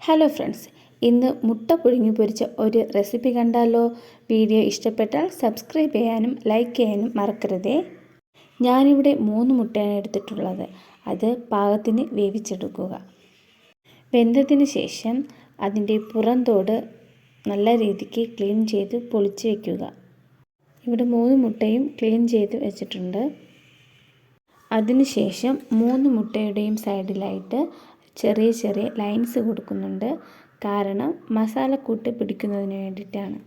Hello friends, ഇന്ന് മുട്ട പുഴുങ്ങി പൊരിച്ച ഒരു റെസിപ്പി കണ്ടാലോ? വീഡിയോ ഇഷ്ടപ്പെട്ടാൽ സബ്സ്ക്രൈബ് ചെയ്യാനും ലൈക്ക് ചെയ്യാനും മറക്കരുതേ. ഞാനിവിടെ 3 മുട്ടയാണ് എടുത്തിട്ടുള്ളത്. അത് പാകത്തിന് വേവിച്ചെടുക്കുക. വെന്തതിന് ശേഷം അതിൻ്റെ പുറംതോട് നല്ല രീതിക്ക് ക്ലീൻ ചെയ്ത് പൊളിച്ച് വയ്ക്കുക. ഇവിടെ 3 മുട്ടയും ക്ലീൻ ചെയ്ത് വെച്ചിട്ടുണ്ട്. അതിനുശേഷം 3 മുട്ടയുടെയും സൈഡിലായിട്ട് ചെറിയ ചെറിയ ലൈൻസ് കൊടുക്കുന്നുണ്ട്. കാരണം മസാലക്കൂട്ട് പിടിക്കുന്നതിന് വേണ്ടിയിട്ടാണ്.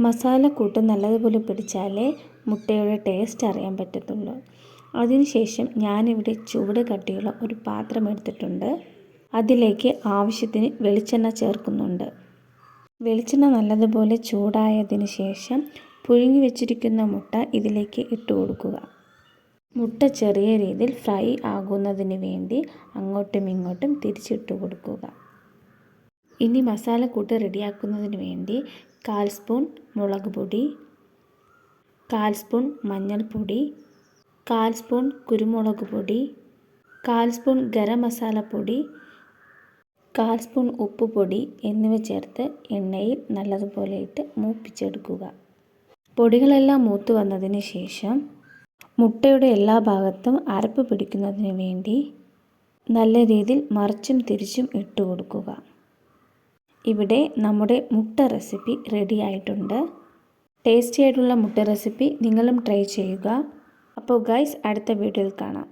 മസാലക്കൂട്ട് നല്ലതുപോലെ പിടിച്ചാലേ മുട്ടയുടെ ടേസ്റ്റ് അറിയാൻ പറ്റത്തുള്ളൂ. അതിനുശേഷം ഞാനിവിടെ ചൂട് കട്ടിയുള്ള ഒരു പാത്രം എടുത്തിട്ടുണ്ട്. അതിലേക്ക് ആവശ്യത്തിന് വെളിച്ചെണ്ണ ചേർക്കുന്നുണ്ട്. വെളിച്ചെണ്ണ നല്ലതുപോലെ ചൂടായതിന് ശേഷം പുഴുങ്ങി വെച്ചിരിക്കുന്ന മുട്ട ഇതിലേക്ക് ഇട്ട് കൊടുക്കുക. മുട്ട ചെറിയ രീതിയിൽ ഫ്രൈ ആകുന്നതിന് വേണ്ടി അങ്ങോട്ടും ഇങ്ങോട്ടും തിരിച്ചിട്ട് കൊടുക്കുക. ഇനി മസാലക്കൂട്ട് റെഡിയാക്കുന്നതിന് വേണ്ടി 1/4 സ്പൂൺ മുളക് പൊടി, 1/4 സ്പൂൺ മഞ്ഞൾപ്പൊടി, 1/4 സ്പൂൺ കുരുമുളക് പൊടി, 1/4 സ്പൂൺ ഗരം മസാലപ്പൊടി, 1/4 സ്പൂൺ ഉപ്പുപൊടി എന്നിവ ചേർത്ത് എണ്ണയിൽ നല്ലതുപോലെ ഇട്ട് മൂപ്പിച്ചെടുക്കുക. പൊടികളെല്ലാം മൂത്ത് വന്നതിന് ശേഷം മുട്ടയുടെ എല്ലാ ഭാഗത്തും അരപ്പ് പിടിക്കുന്നതിന് വേണ്ടി നല്ല രീതിയിൽ മറിച്ചും തിരിച്ചും ഇട്ട് കൊടുക്കുക. ഇവിടെ നമ്മുടെ മുട്ട റെസിപ്പി റെഡി ആയിട്ടുണ്ട്. ടേസ്റ്റി ആയിട്ടുള്ള മുട്ട റെസിപ്പി നിങ്ങളും ട്രൈ ചെയ്യുക. അപ്പോൾ ഗൈസ്, അടുത്ത വീഡിയോയിൽ കാണാം.